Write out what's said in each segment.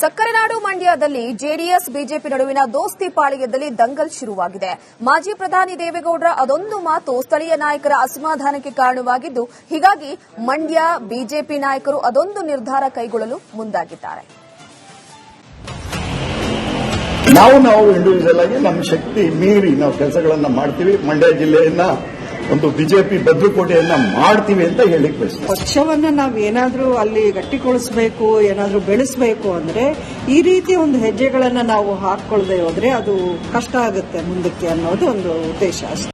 ಸಕ್ಕರೆನಾಡು ಮಂಡ್ಯದಲ್ಲಿ JDS BJP ನಡುವಿನ ದೋಸ್ತಿ ಪಾಳಿಗೆದಲ್ಲಿ ದಂಗಲ್ ಶುರುವಾಗಿದೆ. ಮಾಜಿ ಪ್ರಧಾನಿ ದೇವೇಗೌಡರ ಅದೊಂದು ಮಾತು ಸ್ಥಳೀಯ ನಾಯಕರ ಅಸಮಾಧಾನಕ್ಕೆ ಕಾರಣವಾಗಿದ್ದು, ಹೀಗಾಗಿ ಮಂಡ್ಯ ಬಿಜೆಪಿ ನಾಯಕರು ಅದೊಂದು ನಿರ್ಧಾರ ಕೈಗೊಳ್ಳಲು ಮುಂದಾಗಿದ್ದಾರೆ. ನಾವು ಇಂಡಿವಿಜುವಲ್ ಆಗಿ ನಮ್ಮ ಶಕ್ತಿ ಮೀರಿ ನಾವು ಕೆಲಸಗಳನ್ನ ಮಾಡ್ತೀವಿ. ಮಂಡ್ಯ ಜಿಲ್ಲೆಯನ್ನ ಒಂದು ಬಿಜೆಪಿ ಭದ್ರಕೋಟೆಯನ್ನ ಮಾಡ್ತೀವಿ ಅಂತ ಹೇಳಿಕ್ ಬಯಸ್ತೀವಿ. ಪಕ್ಷವನ್ನ ನಾವು ಏನಾದ್ರೂ ಅಲ್ಲಿ ಗಟ್ಟಿಗೊಳಿಸಬೇಕು, ಏನಾದ್ರೂ ಬೆಳೆಸಬೇಕು ಅಂದ್ರೆ ಈ ರೀತಿ ಒಂದು ಹೆಜ್ಜೆಗಳನ್ನ ನಾವು ಹಾಕೊಳ್ಳದೆ ಹೋದ್ರೆ ಅದು ಕಷ್ಟ ಆಗುತ್ತೆ ಮುಂದಕ್ಕೆ ಅನ್ನೋದು ಒಂದು ಉದ್ದೇಶ ಅಷ್ಟೇ.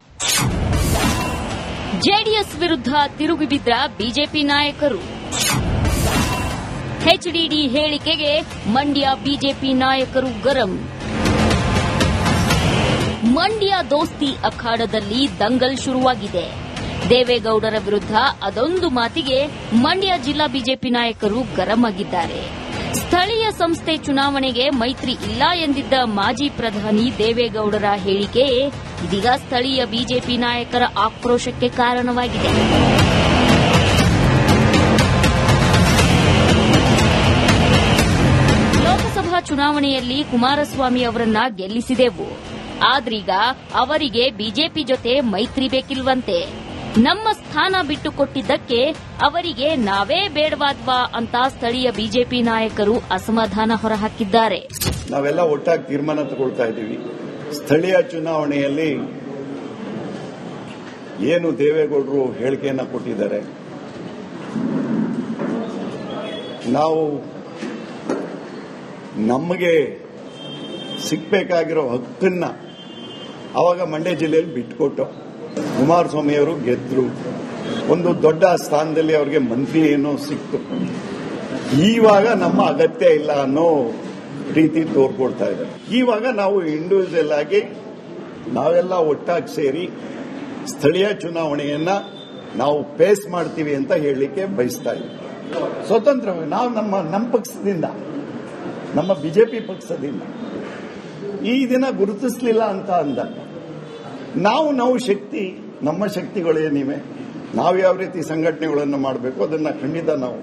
ಜೆಡಿಎಸ್ ವಿರುದ್ಧ ತಿರುಗಿ ಬಿದ್ದ ಬಿಜೆಪಿ ನಾಯಕರು. ಎಚ್ಡಿಡಿ ಹೇಳಿಕೆಗೆ ಮಂಡ್ಯ ಬಿಜೆಪಿ ನಾಯಕರು ಗರಂ. ಮಂಡ್ಯ ದೋಸ್ತಿ ಅಖಾಡದಲ್ಲಿ ದಂಗಲ್ ಶುರುವಾಗಿದೆ. ದೇವೇಗೌಡರ ವಿರುದ್ಧ ಅದೊಂದು ಮಾತಿಗೆ ಮಂಡ್ಯ ಜಿಲ್ಲಾ ಬಿಜೆಪಿ ನಾಯಕರು ಗರಂ ಆಗಿದ್ದಾರೆ. ಸ್ಥಳೀಯ ಸಂಸ್ಥೆ ಚುನಾವಣೆಗೆ ಮೈತ್ರಿ ಇಲ್ಲ ಎಂದಿದ್ದ ಮಾಜಿ ಪ್ರಧಾನಿ ದೇವೇಗೌಡರ ಹೇಳಿಕೆ ಇದೀಗ ಸ್ಥಳೀಯ ಬಿಜೆಪಿ ನಾಯಕರ ಆಕ್ರೋಶಕ್ಕೆ ಕಾರಣವಾಗಿದೆ. ಲೋಕಸಭಾ ಚುನಾವಣೆಯಲ್ಲಿ ಕುಮಾರಸ್ವಾಮಿ ಅವರನ್ನ ಗೆಲ್ಲಿಸಿದೆವು. ಆದ್ರೀಗ ಅವರಿಗೆ ಬಿಜೆಪಿ ಜೊತೆ ಮೈತ್ರಿ ಬೇಕಿಲ್ವಂತೆ. ನಮ್ಮ ಸ್ಥಾನ ಬಿಟ್ಟುಕೊಟ್ಟಿದ್ದಕ್ಕೆ ಅವರಿಗೆ ನಾವೇ ಬೇಡವಾದ್ವಾ ಅಂತ ಸ್ಥಳೀಯ ಬಿಜೆಪಿ ನಾಯಕರು ಅಸಮಾಧಾನ ಹೊರಹಾಕಿದ್ದಾರೆ. ನಾವೆಲ್ಲ ಒಟ್ಟಾಗಿ ತೀರ್ಮಾನ ತಗೊಳ್ತಾ ಇದ್ದೀವಿ. ಸ್ಥಳೀಯ ಚುನಾವಣೆಯಲ್ಲಿ ಏನು ದೇವೇಗೌಡರು ಹೇಳಿಕೆಯನ್ನ ಕೊಟ್ಟಿದ್ದಾರೆ, ನಾವು ನಮಗೆ ಸಿಗಬೇಕಾಗಿರೋ ಹಕ್ಕನ್ನ ಅವಾಗ ಮಂಡ್ಯ ಜಿಲ್ಲೆಯಲ್ಲಿ ಬಿಟ್ಟುಕೊಟ್ಟು ಕುಮಾರಸ್ವಾಮಿ ಅವರು ಗೆದ್ರು. ಒಂದು ದೊಡ್ಡ ಸ್ಥಾನದಲ್ಲಿ ಅವರಿಗೆ ಮಂತ್ರಿ ಏನೋ ಸಿಕ್ತು. ಈವಾಗ ನಮ್ಮ ಅಗತ್ಯ ಇಲ್ಲ ಅನ್ನೋ ರೀತಿ ತೋರ್ಕೊಡ್ತಾ ಇದ್ದಾರೆ. ಈವಾಗ ನಾವು ಇಂಡಿವಿಜುವಲ್ ಆಗಿ ನಾವೆಲ್ಲ ಒಟ್ಟಾಗಿ ಸೇರಿ ಸ್ಥಳೀಯ ಚುನಾವಣೆಯನ್ನ ನಾವು ಫೇಸ್ ಮಾಡ್ತೀವಿ ಅಂತ ಹೇಳಲಿಕ್ಕೆ ಬಯಸ್ತಾ ಇದ್ದೀವಿ. ಸ್ವತಂತ್ರವಾಗಿ ನಾವು ನಮ್ಮ ಪಕ್ಷದಿಂದ, ನಮ್ಮ ಬಿಜೆಪಿ ಪಕ್ಷದಿಂದ ಈ ದಿನ ಗುರುತಿಸಲಿಲ್ಲ ಅಂತ ಅಂದಾಗ ನಾವು ಶಕ್ತಿ, ನಮ್ಮ ಶಕ್ತಿಗಳೇನಿವೆ, ನಾವು ಯಾವ ರೀತಿ ಸಂಘಟನೆಗಳನ್ನು ಮಾಡಬೇಕು ಅದನ್ನ ಖಂಡಿತ ನಾವು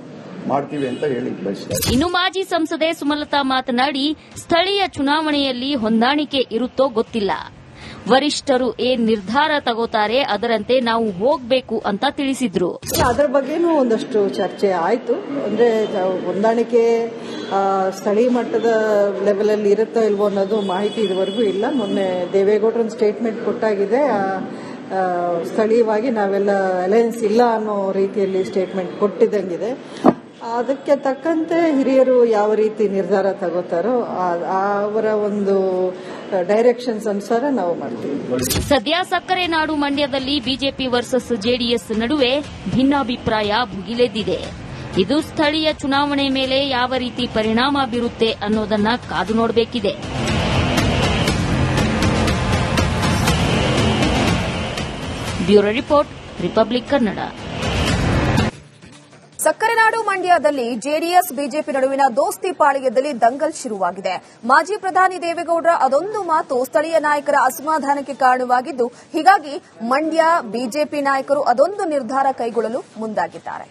ಮಾಡ್ತೀವಿ ಅಂತ ಹೇಳಿ ಬಯಸ್ತಾರೆ. ಇನ್ನು ಮಾಜಿ ಸಂಸದೆ ಸುಮಲತಾ ಮಾತನಾಡಿ, ಸ್ಥಳೀಯ ಚುನಾವಣೆಯಲ್ಲಿ ಹೊಂದಾಣಿಕೆ ಇರುತ್ತೋ ಗೊತ್ತಿಲ್ಲ, ವರಿಷ್ಠರು ಏನ್ ನಿರ್ಧಾರ ತಗೋತಾರೆ ಅದರಂತೆ ನಾವು ಹೋಗಬೇಕು ಅಂತ ತಿಳಿಸಿದ್ರು. ಅದರ ಬಗ್ಗೆನೂ ಒಂದಷ್ಟು ಚರ್ಚೆ ಆಯ್ತು. ಅಂದ್ರೆ ಹೊಂದಾಣಿಕೆ ಸ್ಥಳೀಯ ಮಟ್ಟದ ಲೆವೆಲ್ ಅಲ್ಲಿ ಇರುತ್ತೋ ಇಲ್ವೋ ಅನ್ನೋದು ಮಾಹಿತಿ ಇದುವರೆಗೂ ಇಲ್ಲ. ಮೊನ್ನೆ ದೇವೇಗೌಡರ ಸ್ಟೇಟ್ಮೆಂಟ್ ಕೊಟ್ಟಾಗಿದೆ, ಸ್ಥಳೀಯವಾಗಿ ನಾವೆಲ್ಲ ಅಲಯನ್ಸ್ ಇಲ್ಲ ಅನ್ನೋ ರೀತಿಯಲ್ಲಿ ಸ್ಟೇಟ್ಮೆಂಟ್ ಕೊಟ್ಟಿದ್ದಂಗಿದೆ. ಅದಕ್ಕೆ ತಕ್ಕಂತೆ ಹಿರಿಯರು ಯಾವ ರೀತಿ ನಿರ್ಧಾರ ತಗೋತಾರೋ ಅವರ ಒಂದು ಡೈರೆಕ್ಷನ್ಸ್ ಅನುಸಾರ ನಾವು ಮಾಡ್ತೀವಿ. ಸದ್ಯ ಸಕ್ಕರೆನಾಡು ಮಂಡ್ಯದಲ್ಲಿ ಬಿಜೆಪಿ ವರ್ಸಸ್ ಜೆಡಿಎಸ್ ನಡುವೆ ಭಿನ್ನಾಭಿಪ್ರಾಯ ಭುಗಿಲೆದ್ದಿದೆ. ಇದು ಸ್ಥಳೀಯ ಚುನಾವಣೆ ಮೇಲೆ ಯಾವ ರೀತಿ ಪರಿಣಾಮ ಬೀರುತ್ತೆ ಅನ್ನೋದನ್ನ ಕಾದು ನೋಡಬೇಕಿದೆ. Bureau report, Republic Kannada. ಸಕ್ಕರೆನಾಡು ಮಂಡ್ಯದಲ್ಲಿ ಜೆಡಿಎಸ್ ಬಿಜೆಪಿ ನಡುವಿನ ದೋಸ್ತಿ ಪಾಳಿಗೆದಲ್ಲಿ ದಂಗಲ್ ಶುರುವಾಗಿದೆ. ಮಾಜಿ ಪ್ರಧಾನಿ ದೇವೇಗೌಡರ ಅದೊಂದು ಮಾತು ಸ್ಥಳೀಯ ನಾಯಕರ ಅಸಮಾಧಾನಕ್ಕೆ ಕಾರಣವಾಗಿದ್ದು, ಹೀಗಾಗಿ ಮಂಡ್ಯ ಬಿಜೆಪಿ ನಾಯಕರು ಅದೊಂದು ನಿರ್ಧಾರ ಕೈಗೊಳ್ಳಲು ಮುಂದಾಗಿದ್ದಾರೆ.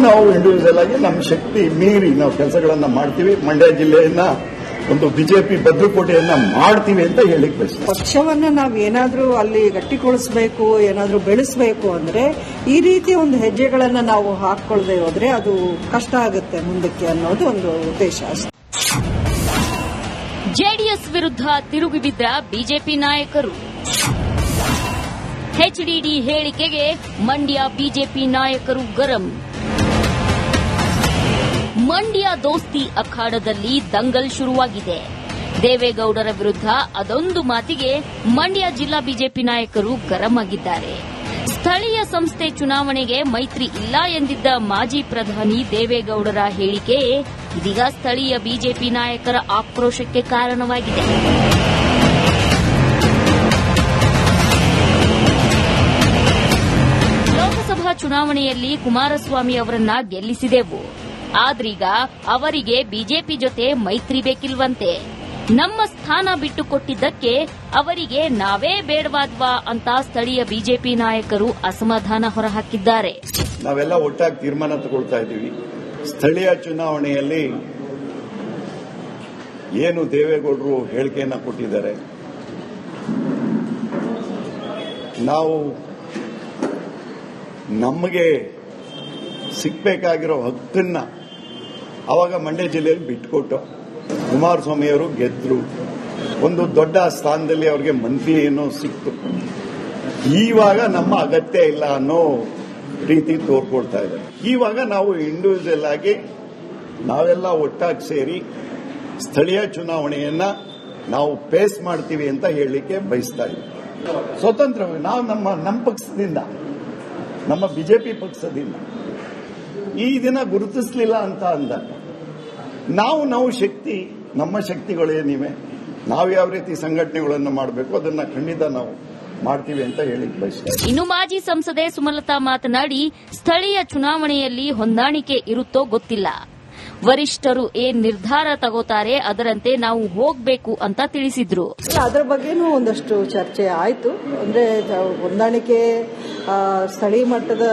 ನಾವು ಇಂಡಿವಿಜುವಲ್ ಆಗಿ ನಮ್ಮ ಶಕ್ತಿ ಮೀರಿ ನಾವು ಕೆಲಸಗಳನ್ನ ಮಾಡ್ತೀವಿ. ಮಂಡ್ಯ ಜಿಲ್ಲೆಯನ್ನ ಒಂದು ಬಿಜೆಪಿ ಭದ್ರಕೋಟೆಯನ್ನ ಮಾಡ್ತೀವಿ ಅಂತ ಹೇಳಿಕ್ ಬಯಸ್ತೀವಿ. ಪಕ್ಷವನ್ನ ನಾವು ಏನಾದ್ರೂ ಅಲ್ಲಿ ಗಟ್ಟಿಗೊಳಿಸಬೇಕು, ಏನಾದ್ರೂ ಬೆಳೆಸಬೇಕು ಅಂದ್ರೆ ಈ ರೀತಿ ಒಂದು ಹೆಜ್ಜೆಗಳನ್ನ ನಾವು ಹಾಕೊಳ್ಳದೆ ಹೋದ್ರೆ ಅದು ಕಷ್ಟ ಆಗುತ್ತೆ ಮುಂದಕ್ಕೆ ಅನ್ನೋದು ಒಂದು ಉದ್ದೇಶ ಅಷ್ಟೇ. ಜೆಡಿಎಸ್ ವಿರುದ್ಧ ತಿರುಗಿ ಬಿದ್ದ ಬಿಜೆಪಿ ನಾಯಕರು. ಎಚ್ಡಿಡಿ ಹೇಳಿಕೆಗೆ ಮಂಡ್ಯ ಬಿಜೆಪಿ ನಾಯಕರು ಗರಂ. ಮಂಡ್ಯ ದೋಸ್ತಿ ಅಖಾಡದಲ್ಲಿ ದಂಗಲ್ ಶುರುವಾಗಿದೆ. ದೇವೇಗೌಡರ ವಿರುದ್ಧ ಅದೊಂದು ಮಾತಿಗೆ ಮಂಡ್ಯ ಜಿಲ್ಲಾ ಬಿಜೆಪಿ ನಾಯಕರು ಗರಂ ಆಗಿದ್ದಾರೆ. ಸ್ಥಳೀಯ ಸಂಸ್ಥೆ ಚುನಾವಣೆಗೆ ಮೈತ್ರಿ ಇಲ್ಲ ಎಂದಿದ್ದ ಮಾಜಿ ಪ್ರಧಾನಿ ದೇವೇಗೌಡರ ಹೇಳಿಕೆ ಇದೀಗ ಸ್ಥಳೀಯ ಬಿಜೆಪಿ ನಾಯಕರ ಆಕ್ರೋಶಕ್ಕೆ ಕಾರಣವಾಗಿದೆ. ಲೋಕಸಭಾ ಚುನಾವಣೆಯಲ್ಲಿ ಕುಮಾರಸ್ವಾಮಿ ಅವರನ್ನ ಗೆಲ್ಲಿಸಿದೆವು. ಆದ್ರೀಗ ಅವರಿಗೆ ಬಿಜೆಪಿ ಜೊತೆ ಮೈತ್ರಿ ಬೇಕಿಲ್ವಂತೆ. ನಮ್ಮ ಸ್ಥಾನ ಬಿಟ್ಟುಕೊಟ್ಟಿದ್ದಕ್ಕೆ ಅವರಿಗೆ ನಾವೇ ಬೇಡವಾದ್ವಾ ಅಂತ ಸ್ಥಳೀಯ ಬಿಜೆಪಿ ನಾಯಕರು ಅಸಮಾಧಾನ ಹೊರಹಾಕಿದ್ದಾರೆ. ನಾವೆಲ್ಲ ಒಟ್ಟಾಗಿ ತೀರ್ಮಾನ ತಗೊಳ್ತಾ ಇದ್ದೀವಿ. ಸ್ಥಳೀಯ ಚುನಾವಣೆಯಲ್ಲಿ ಏನು ದೇವೇಗೌಡರು ಹೇಳಿಕೆಯನ್ನು ಕೊಟ್ಟಿದ್ದಾರೆ, ನಾವು ನಮಗೆ ಸಿಗಬೇಕಾಗಿರೋ ಹಕ್ಕನ್ನ ಅವಾಗ ಮಂಡ್ಯ ಜಿಲ್ಲೆಯಲ್ಲಿ ಬಿಟ್ಟುಕೊಟ್ಟು ಕುಮಾರಸ್ವಾಮಿಯವರು ಗೆದ್ರು. ಒಂದು ದೊಡ್ಡ ಸ್ಥಾನದಲ್ಲಿ ಅವರಿಗೆ ಮಂತ್ರಿ ಏನೋ ಸಿಕ್ತು. ಈವಾಗ ನಮ್ಮ ಅಗತ್ಯ ಇಲ್ಲ ಅನ್ನೋ ರೀತಿ ತೋರ್ಕೊಳ್ತಾ ಇದ್ದಾರೆ. ಈವಾಗ ನಾವು ಇಂಡಿವಿಜುವಲ್ ಆಗಿ ನಾವೆಲ್ಲ ಒಟ್ಟಾಗಿ ಸೇರಿ ಸ್ಥಳೀಯ ಚುನಾವಣೆಯನ್ನ ನಾವು ಫೇಸ್ ಮಾಡ್ತೀವಿ ಅಂತ ಹೇಳಲಿಕ್ಕೆ ಬಯಸ್ತಾ ಇದ್ದೀವಿ. ಸ್ವತಂತ್ರವಾಗಿ ನಾವು ನಮ್ಮ ಪಕ್ಷದಿಂದ, ನಮ್ಮ ಬಿಜೆಪಿ ಪಕ್ಷದಿಂದ ಈ ದಿನ ಗುರುತಿಸಲಿಲ್ಲ ಅಂತ ಅಂದಾಗ ನಾವು ಶಕ್ತಿ, ನಮ್ಮ ಶಕ್ತಿಗಳೇನಿವೆ, ನಾವು ಯಾವ ರೀತಿ ಸಂಘಟನೆಗಳನ್ನು ಮಾಡಬೇಕು ಅದನ್ನ ಖಂಡಿತ ನಾವು ಮಾಡ್ತೀವಿ ಅಂತ ಹೇಳಿ ಬಯಸ್ತಾರೆ. ಇನ್ನು ಮಾಜಿ ಸಂಸದೆ ಸುಮಲತಾ ಮಾತನಾಡಿ, ಸ್ಥಳೀಯ ಚುನಾವಣೆಯಲ್ಲಿ ಹೊಂದಾಣಿಕೆ ಇರುತ್ತೋ ಗೊತ್ತಿಲ್ಲ, ವರಿಷ್ಠರು ಏನ್ ನಿರ್ಧಾರ ತಗೋತಾರೆ ಅದರಂತೆ ನಾವು ಹೋಗಬೇಕು ಅಂತ ತಿಳಿಸಿದ್ರು. ಅದರ ಬಗ್ಗೆನೂ ಒಂದಷ್ಟು ಚರ್ಚೆ ಆಯಿತು. ಅಂದ್ರೆ ಹೊಂದಾಣಿಕೆ ಸ್ಥಳೀಯ ಮಟ್ಟದ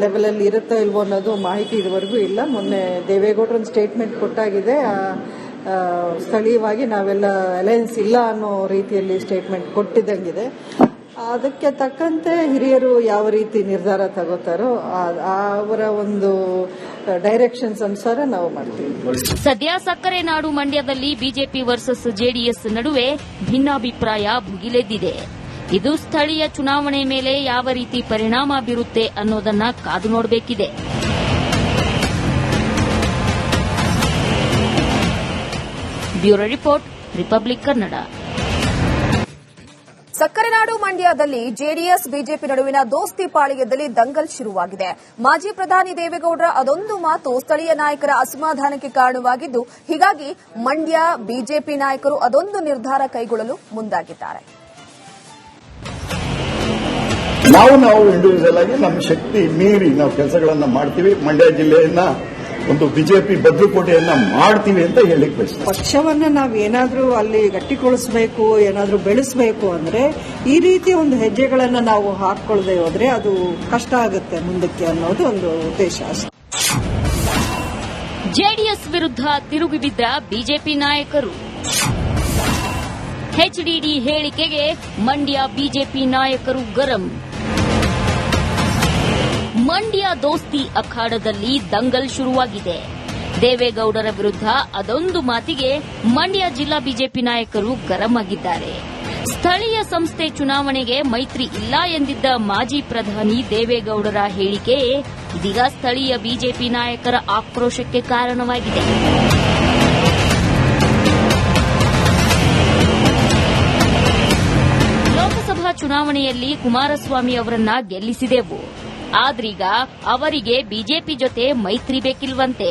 ಲೆವೆಲ್ ಅಲ್ಲಿ ಇರುತ್ತೋ ಇಲ್ವೋ ಅನ್ನೋದು ಮಾಹಿತಿ ಇದುವರೆಗೂ ಇಲ್ಲ. ಮೊನ್ನೆ ದೇವೇಗೌಡರು ಒಂದು ಸ್ಟೇಟ್ಮೆಂಟ್ ಕೊಟ್ಟಾಗಿದೆ, ಸ್ಥಳೀಯವಾಗಿ ನಾವೆಲ್ಲ ಅಲಯನ್ಸ್ ಇಲ್ಲ ಅನ್ನೋ ರೀತಿಯಲ್ಲಿ ಸ್ಟೇಟ್ಮೆಂಟ್ ಕೊಟ್ಟಿದ್ದಂಗಿದೆ. ಅದಕ್ಕೆ ತಕ್ಕಂತೆ ಹಿರಿಯರು ಯಾವ ರೀತಿ ನಿರ್ಧಾರ ತಗೋತಾರೋ ಅವರ ಒಂದು ಡೈರೆಕ್ಷನ್ಸ್ ಅನುಸಾರ ನಾವು ಮಾಡ್ತೀವಿ. ಸದ್ಯ ಸಕ್ಕರೆ ನಾಡು ಮಂಡ್ಯದಲ್ಲಿ ಬಿಜೆಪಿ ವರ್ಸಸ್ ಜೆಡಿಎಸ್ ನಡುವೆ ಭಿನ್ನಾಭಿಪ್ರಾಯ ಭುಗಿಲೆದ್ದಿದೆ. ಇದು ಸ್ಥಳೀಯ ಚುನಾವಣೆ ಮೇಲೆ ಯಾವ ರೀತಿ ಪರಿಣಾಮ ಬೀರುತ್ತೆ ಅನ್ನೋದನ್ನ ಕಾದು ನೋಡಬೇಕಿದೆ. Bureau report, Republic Kannada. ಸಕ್ಕರೆನಾಡು ಮಂಡ್ಯದಲ್ಲಿ ಜೆಡಿಎಸ್ ಬಿಜೆಪಿ ನಡುವಿನ ದೋಸ್ತಿ ಪಾಳಿಯದಲ್ಲಿ ದಂಗಲ್ ಶುರುವಾಗಿದೆ. ಮಾಜಿ ಪ್ರಧಾನಿ ದೇವೇಗೌಡರ ಅದೊಂದು ಮಾತು ಸ್ಥಳೀಯ ನಾಯಕರ ಅಸಮಾಧಾನಕ್ಕೆ ಕಾರಣವಾಗಿದ್ದು, ಹೀಗಾಗಿ ಮಂಡ್ಯ ಬಿಜೆಪಿ ನಾಯಕರು ಅದೊಂದು ನಿರ್ಧಾರ ಕೈಗೊಳ್ಳಲು ಮುಂದಾಗಿದ್ದಾರೆ. ನಾವು ಇಂಡಿವಿಜುವಲ್ ಆಗಿ ನಮ್ಮ ಶಕ್ತಿ ಮೀರಿ ನಾವು ಕೆಲಸಗಳನ್ನ ಮಾಡ್ತೀವಿ. ಮಂಡ್ಯ ಜಿಲ್ಲೆಯನ್ನ ಒಂದು ಬಿಜೆಪಿ ಭದ್ರಕೋಟೆಯನ್ನ ಮಾಡ್ತೀವಿ ಅಂತ ಹೇಳಿಕ್ ಬಯಸ್ತೀವಿ. ಪಕ್ಷವನ್ನ ನಾವು ಏನಾದ್ರೂ ಅಲ್ಲಿ ಗಟ್ಟಿಗೊಳಿಸಬೇಕು, ಏನಾದ್ರೂ ಬೆಳೆಸಬೇಕು ಅಂದ್ರೆ ಈ ರೀತಿ ಒಂದು ಹೆಜ್ಜೆಗಳನ್ನ ನಾವು ಹಾಕೊಳ್ಳದೆ ಹೋದ್ರೆ ಅದು ಕಷ್ಟ ಆಗುತ್ತೆ ಮುಂದಕ್ಕೆ ಅನ್ನೋದು ಒಂದು ಉದ್ದೇಶ. ಜೆಡಿಎಸ್ ವಿರುದ್ಧ ತಿರುಗಿ ಬಿದ್ದ ಬಿಜೆಪಿ ನಾಯಕರು. ಎಚ್ಡಿಡಿ ಹೇಳಿಕೆಗೆ ಮಂಡ್ಯ ಬಿಜೆಪಿ ನಾಯಕರು ಗರಂ. ಮಂಡ್ಯ ದೋಸ್ತಿ ಅಖಾಡದಲ್ಲಿ ದಂಗಲ್ ಶುರುವಾಗಿದೆ. ದೇವೇಗೌಡರ ವಿರುದ್ಧ ಅದೊಂದು ಮಾತಿಗೆ ಮಂಡ್ಯ ಜಿಲ್ಲಾ ಬಿಜೆಪಿ ನಾಯಕರು ಗರಂ ಆಗಿದ್ದಾರೆ. ಸ್ಥಳೀಯ ಸಂಸ್ಥೆ ಚುನಾವಣೆಗೆ ಮೈತ್ರಿ ಇಲ್ಲ ಎಂದಿದ್ದ ಮಾಜಿ ಪ್ರಧಾನಿ ದೇವೇಗೌಡರ ಹೇಳಿಕೆ ಇದೀಗ ಸ್ಥಳೀಯ ಬಿಜೆಪಿ ನಾಯಕರ ಆಕ್ರೋಶಕ್ಕೆ ಕಾರಣವಾಗಿದೆ. ಲೋಕಸಭಾ ಚುನಾವಣೆಯಲ್ಲಿ ಕುಮಾರಸ್ವಾಮಿ ಅವರನ್ನ ಗೆಲ್ಲಿಸಿದೆವು, ಆದ್ರೀಗ ಅವರಿಗೆ ಬಿಜೆಪಿ ಜೊತೆ ಮೈತ್ರಿ ಬೇಕಿಲ್ವಂತೆ.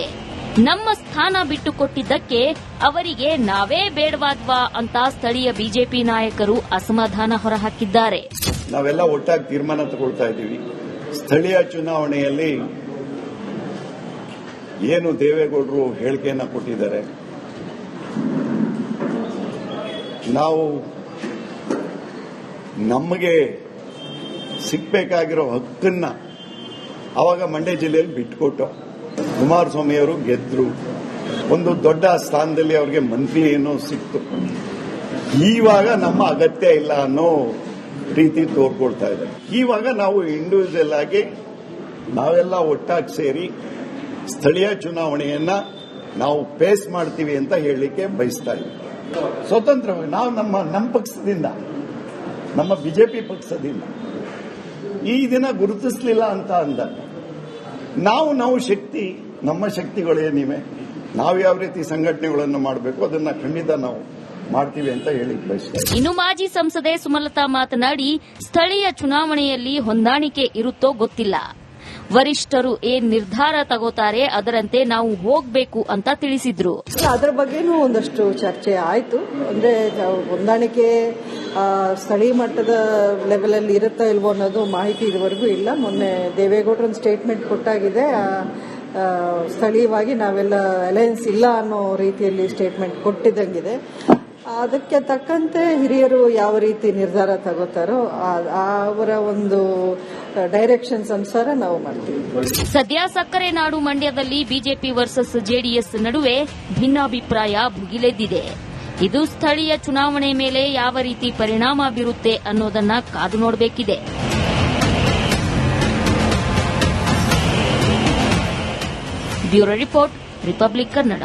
ನಮ್ಮ ಸ್ಥಾನ ಬಿಟ್ಟುಕೊಟ್ಟಿದ್ದಕ್ಕೆ ಅವರಿಗೆ ನಾವೇ ಬೇಡವಾದ್ವಾ ಅಂತ ಸ್ಥಳೀಯ ಬಿಜೆಪಿ ನಾಯಕರು ಅಸಮಾಧಾನ ಹೊರಹಾಕಿದ್ದಾರೆ. ನಾವೆಲ್ಲ ಒಟ್ಟಾಗಿ ತೀರ್ಮಾನ ತಗೊಳ್ತಾ ಇದ್ದೀವಿ. ಸ್ಥಳೀಯ ಚುನಾವಣೆಯಲ್ಲಿ ಏನು ದೇವೇಗೌಡರು ಹೇಳಿಕೆಯನ್ನು ಕೊಟ್ಟಿದ್ದಾರೆ, ನಾವು ನಮಗೆ ಸಿಗಬೇಕಾಗಿರೋ ಹಕ್ಕನ್ನ ಅವಾಗ ಮಂಡ್ಯ ಜಿಲ್ಲೆಯಲ್ಲಿ ಬಿಟ್ಟುಕೊಟ್ಟು ಕುಮಾರಸ್ವಾಮಿಯವರು ಗೆದ್ರು. ಒಂದು ದೊಡ್ಡ ಸ್ಥಾನದಲ್ಲಿ ಅವರಿಗೆ ಮಂತ್ರಿ ಏನೋ ಸಿಕ್ತು. ಈವಾಗ ನಮ್ಮ ಅಗತ್ಯ ಇಲ್ಲ ಅನ್ನೋ ರೀತಿ ತೋರ್ಕೊಳ್ತಾ ಇದ್ದಾರೆ. ಈವಾಗ ನಾವು ಇಂಡಿವಿಜುವಲ್ ಆಗಿ ನಾವೆಲ್ಲ ಒಟ್ಟಾಗಿ ಸೇರಿ ಸ್ಥಳೀಯ ಚುನಾವಣೆಯನ್ನ ನಾವು ಫೇಸ್ ಮಾಡ್ತೀವಿ ಅಂತ ಹೇಳಲಿಕ್ಕೆ ಬಯಸ್ತಾ ಇದ್ದೀವಿ. ಸ್ವತಂತ್ರವಾಗಿ ನಾವು ನಮ್ಮ ಪಕ್ಷದಿಂದ, ನಮ್ಮ ಬಿಜೆಪಿ ಪಕ್ಷದಿಂದ ಈ ದಿನ ಗುರುತಿಸಲಿಲ್ಲ ಅಂತ ಅಂದಾಗ ನಾವು ಶಕ್ತಿ, ನಮ್ಮ ಶಕ್ತಿಗಳೇನಿವೆ, ನಾವು ಯಾವ ರೀತಿ ಸಂಘಟನೆಗಳನ್ನು ಮಾಡಬೇಕು ಅದನ್ನ ಖಂಡಿತ ನಾವು ಮಾಡ್ತೀವಿ ಅಂತ ಹೇಳಿ ಬಯಸ್ತಾರೆ. ಇನ್ನು ಮಾಜಿ ಸಂಸದೆ ಸುಮಲತಾ ಮಾತನಾಡಿ, ಸ್ಥಳೀಯ ಚುನಾವಣೆಯಲ್ಲಿ ಹೊಂದಾಣಿಕೆ ಇರುತ್ತೋ ಗೊತ್ತಿಲ್ಲ, ವರಿಷ್ಠರು ಏನ್ ನಿರ್ಧಾರ ತಗೋತಾರೆ ಅದರಂತೆ ನಾವು ಹೋಗಬೇಕು ಅಂತ ತಿಳಿಸಿದ್ರು. ಅದರ ಬಗ್ಗೆನೂ ಒಂದಷ್ಟು ಚರ್ಚೆ ಆಯಿತು. ಅಂದ್ರೆ ಹೊಂದಾಣಿಕೆ ಸ್ಥಳೀಯ ಮಟ್ಟದ ಲೆವೆಲ್ ಅಲ್ಲಿ ಇರುತ್ತೋ ಇಲ್ವೋ ಅನ್ನೋದು ಮಾಹಿತಿ ಇದುವರೆಗೂ ಇಲ್ಲ. ಮೊನ್ನೆ ದೇವೇಗೌಡರು ಒಂದು ಸ್ಟೇಟ್ಮೆಂಟ್ ಕೊಟ್ಟಾಗಿದೆ, ಸ್ಥಳೀಯವಾಗಿ ನಾವೆಲ್ಲ ಅಲಯನ್ಸ್ ಇಲ್ಲ ಅನ್ನೋ ರೀತಿಯಲ್ಲಿ ಸ್ಟೇಟ್ಮೆಂಟ್ ಕೊಟ್ಟಿದ್ದಂಗಿದೆ. ಅದಕ್ಕೆ ತಕ್ಕಂತೆ ಹಿರಿಯರು ಯಾವ ರೀತಿ ನಿರ್ಧಾರ ತಗೋತಾರೋ ಅವರ ಒಂದು ಡೈರೆಕ್ಷನ್ಸ್ ಅನುಸಾರ ನಾವು ಮಾಡ್ತೀವಿ. ಸದ್ಯ ಸಕ್ಕರೆ ನಾಡು ಮಂಡ್ಯದಲ್ಲಿ ಬಿಜೆಪಿ ವರ್ಸಸ್ ಜೆಡಿಎಸ್ ನಡುವೆ ಭಿನ್ನಾಭಿಪ್ರಾಯ ಭುಗಿಲೆದ್ದಿದೆ. ಇದು ಸ್ಥಳೀಯ ಚುನಾವಣೆ ಮೇಲೆ ಯಾವ ರೀತಿ ಪರಿಣಾಮ ಬೀರುತ್ತೆ ಅನ್ನೋದನ್ನ ಕಾದು ನೋಡಬೇಕಿದೆ. Bureau report, Republic Kannada.